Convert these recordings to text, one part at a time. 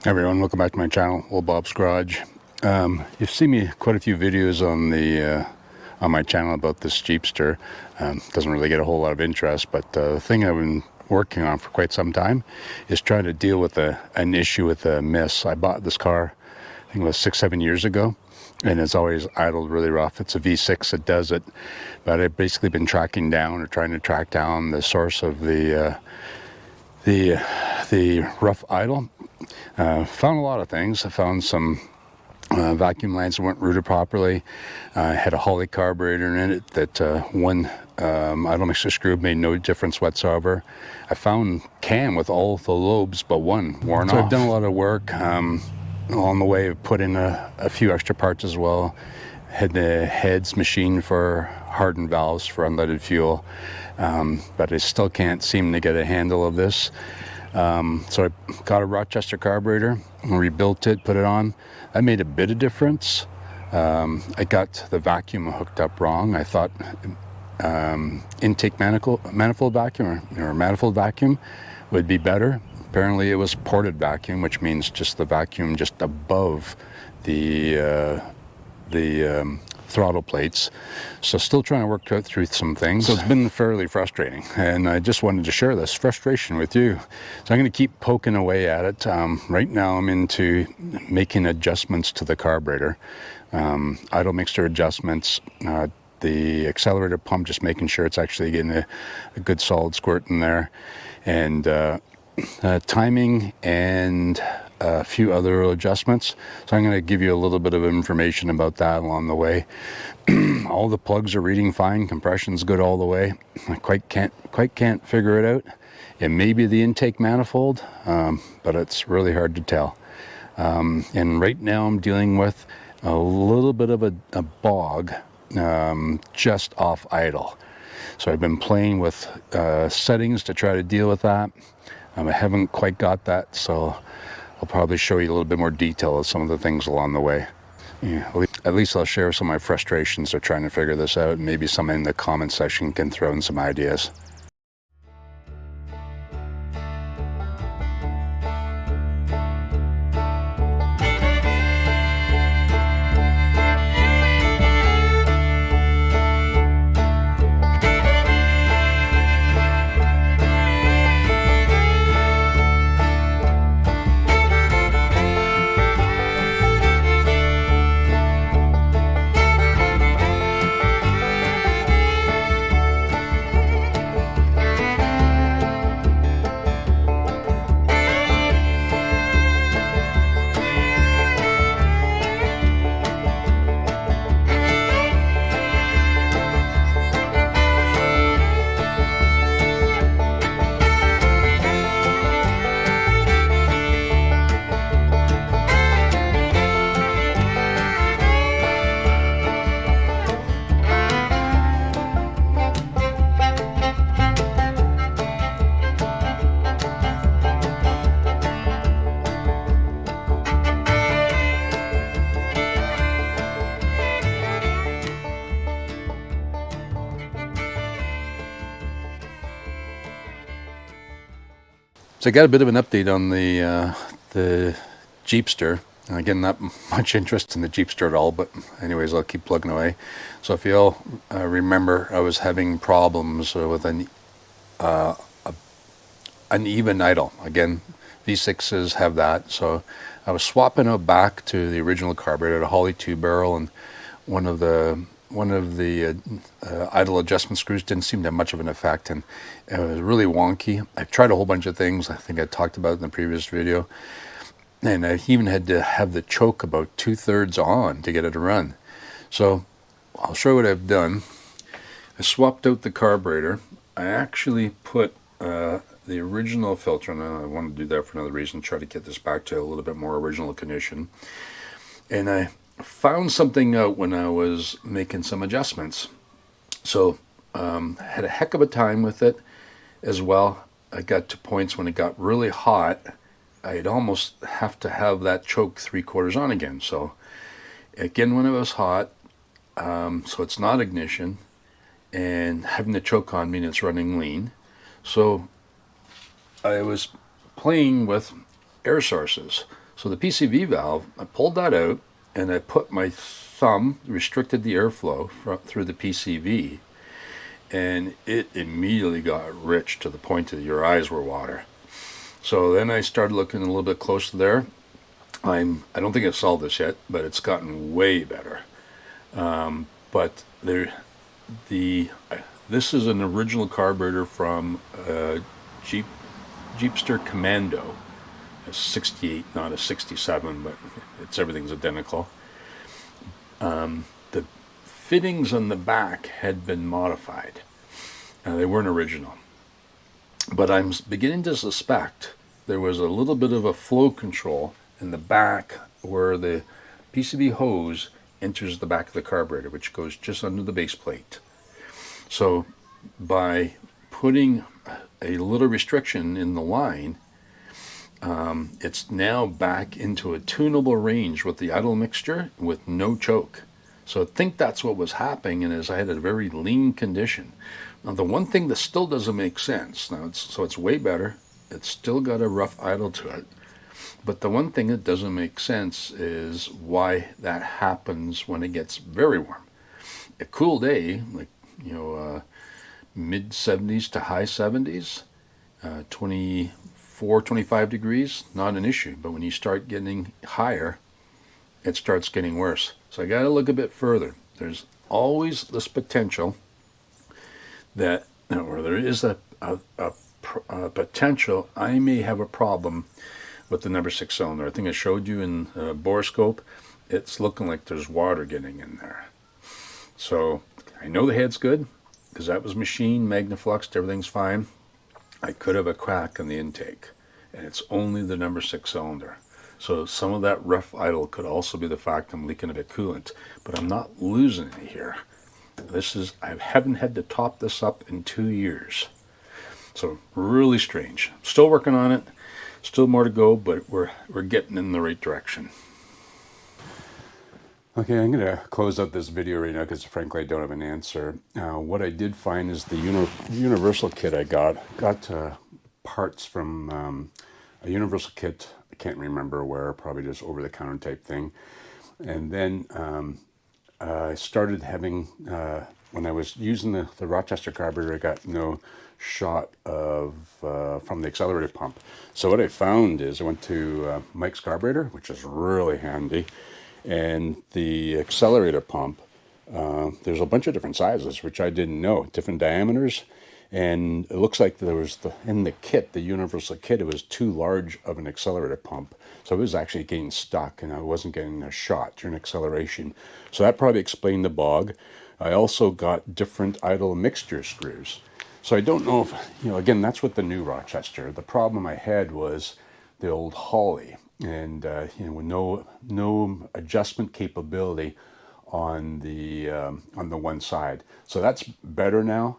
Hi everyone, welcome back to my channel, Old Bob's Garage. You've seen me quite a few videos on my channel about this Jeepster. Doesn't really get a whole lot of interest, but the thing I've been working on for quite some time is trying to deal with an issue with a miss. I bought this car, I think it was 6-7 years ago, and it's always idled really rough. It's a V6 that does it, but I've basically been tracking down or trying to track down the source of the rough idle. Found a lot of things. I found some vacuum lines that weren't routed properly. Had a Holly carburetor in it that one idle mixer screw made no difference whatsoever. I found cam with all the lobes but one worn off. So I've done a lot of work along the way. I've put in a few extra parts as well. Had the heads machined for hardened valves for unleaded fuel, but I still can't seem to get a handle of this. So I got a Rochester carburetor, rebuilt it, put it on. That made a bit of difference. I got the vacuum hooked up wrong. I thought intake manifold vacuum or manifold vacuum would be better. Apparently it was ported vacuum, which means just the vacuum just above the throttle plates. So still trying to work through some things. So it's been fairly frustrating, and I just wanted to share this frustration with you. So I'm going to keep poking away at it. Right now I'm into making adjustments to the carburetor, idle mixture adjustments, the accelerator pump, just making sure it's actually getting a good solid squirt in there, and timing and a few other adjustments. So I'm going to give you a little bit of information about that along the way. All the plugs are reading fine, compression's good all the way. I quite can't figure it out. It may be the intake manifold, but it's really hard to tell. And right now I'm dealing with a little bit of a bog just off idle. So I've been playing with settings to try to deal with that. I haven't quite got that, so I'll probably show you a little bit more detail of some of the things along the way. Yeah, at least I'll share some of my frustrations of trying to figure this out, and maybe someone in the comment section can throw in some ideas. So I got a bit of an update on the Jeepster. And again, not much interest in the Jeepster at all, but anyways, I'll keep plugging away. So if you all remember, I was having problems with an uneven idle. Again, V6s have that. So I was swapping it back to the original carburetor, a Holly 2-barrel, and one of the idle adjustment screws didn't seem to have much of an effect, and it was really wonky. I tried a whole bunch of things. I think I talked about it in the previous video, and I even had to have the choke about 2/3 on to get it to run. So I'll show you what I've done. I swapped out the carburetor. I actually put the original filter, and I want to do that for another reason, try to get this back to a little bit more original condition. And I found something out when I was making some adjustments. So had a heck of a time with it as well. I got to points when it got really hot, I'd almost have to have that choke 3/4 on again. So again, when it was hot, so it's not ignition, and having the choke on means it's running lean. So I was playing with air sources. So the PCV valve, I pulled that out and I put my thumb, restricted the airflow through the PCV, and it immediately got rich to the point that your eyes were water. So then I started looking a little bit closer there. I don't think I've solved this yet, but it's gotten way better. But this is an original carburetor from Jeepster Commando, a 68, not a 67, but everything's identical. The fittings on the back had been modified. They weren't original. But I'm beginning to suspect there was a little bit of a flow control in the back where the PCV hose enters the back of the carburetor, which goes just under the base plate. So by putting a little restriction in the line, it's now back into a tunable range with the idle mixture with no choke. So I think that's what was happening, and is I had a very lean condition. Now the one thing that still doesn't make sense, it's way better, it's still got a rough idle to it, but the one thing that doesn't make sense is why that happens when it gets very warm. A cool day, like mid 70s to high 70s, 24, 25 degrees, not an issue. But when you start getting higher, it starts getting worse. So I got to look a bit further. There's always this potential that, or there is a potential I may have a problem with the number 6 cylinder. I think I showed you in borescope. It's looking like there's water getting in there. So I know the head's good because that was machined, magnafluxed, everything's fine. I could have a crack in the intake, and it's only the number 6 cylinder. So some of that rough idle could also be the fact I'm leaking a bit coolant, but I'm not losing any here. I haven't had to top this up in 2 years. So really strange. Still working on it, still more to go, but we're getting in the right direction. Okay, I'm going to close out this video right now because frankly I don't have an answer. What I did find is the universal kit I got parts from a universal kit. I can't remember where, probably just over-the-counter type thing. And then I started having, when I was using the Rochester carburetor, I got no shot of from the accelerator pump. So what I found is I went to Mike's carburetor, which is really handy, and the accelerator pump, there's a bunch of different sizes, which I didn't know, different diameters. And it looks like there was in the kit, the universal kit, it was too large of an accelerator pump. So it was actually getting stuck and I wasn't getting a shot during acceleration. So that probably explained the bog. I also got different idle mixture screws. So I don't know if, again, that's with the new Rochester. The problem I had was the old Holly, and with no adjustment capability on the one side. So that's better now.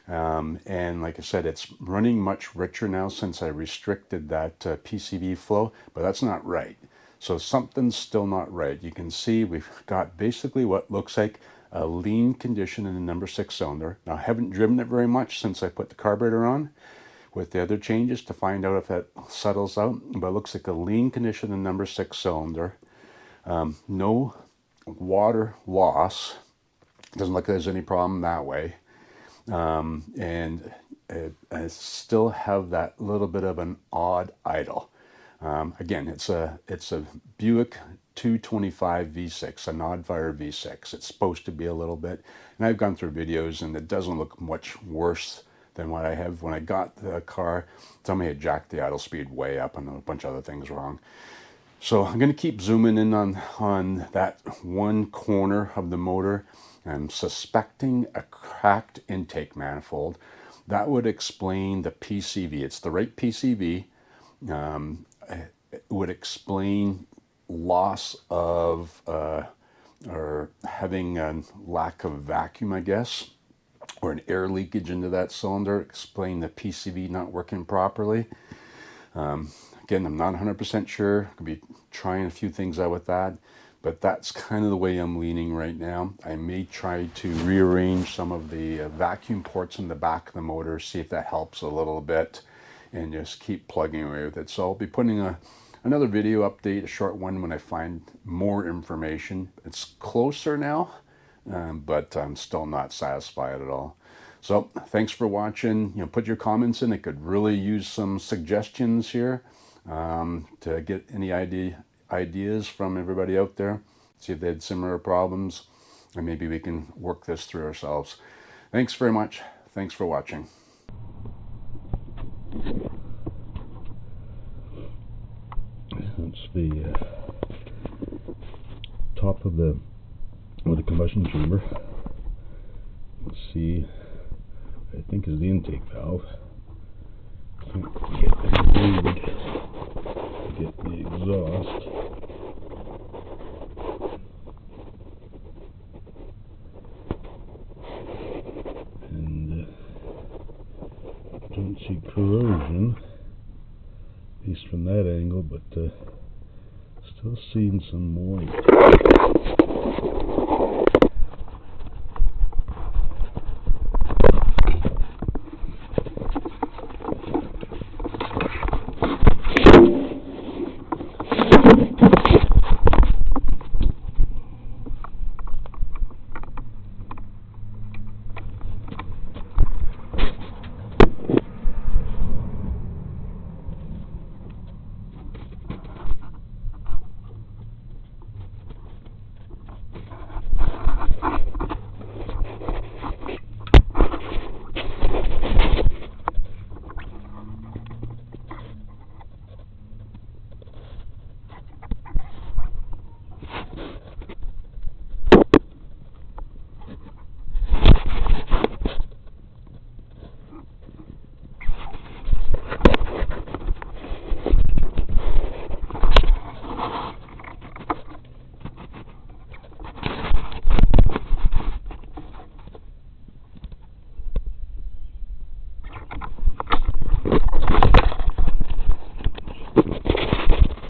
And like I said, it's running much richer now since I restricted that PCV flow, but that's not right. So something's still not right. You can see we've got basically what looks like a lean condition in the number 6 cylinder. Now I haven't driven it very much since I put the carburetor on with the other changes to find out if that settles out, but it looks like a lean condition in the number 6 cylinder. No water loss. Doesn't look like there's any problem that way. And I still have that little bit of an odd idle. Again, it's a Buick 225 V6, an oddfire V6. It's supposed to be a little bit, and I've gone through videos and it doesn't look much worse than what I have. When I got the car, somebody had jacked the idle speed way up and a bunch of other things wrong. So I'm going to keep zooming in on that one corner of the motor. I'm suspecting a cracked intake manifold. That would explain the PCV. It's the right PCV. It would explain loss of or having a lack of vacuum, I guess, or an air leakage into that cylinder. Explain the PCV not working properly. Again, I'm not 100% sure. I could be trying a few things out with that, but that's kind of the way I'm leaning right now. I may try to rearrange some of the vacuum ports in the back of the motor, see if that helps a little bit, and just keep plugging away with it. So I'll be putting another video update, a short one when I find more information. It's closer now, but I'm still not satisfied at all. So thanks for watching. Put your comments in. I could really use some suggestions here to get any ideas from everybody out there. See if they had similar problems, and maybe we can work this through ourselves. Thanks very much. Thanks for watching. That's the top of the combustion chamber. Let's see, I think is the intake valve. Can't get any read to get the exhaust. And don't see corrosion, at least from that angle, but still seeing some white.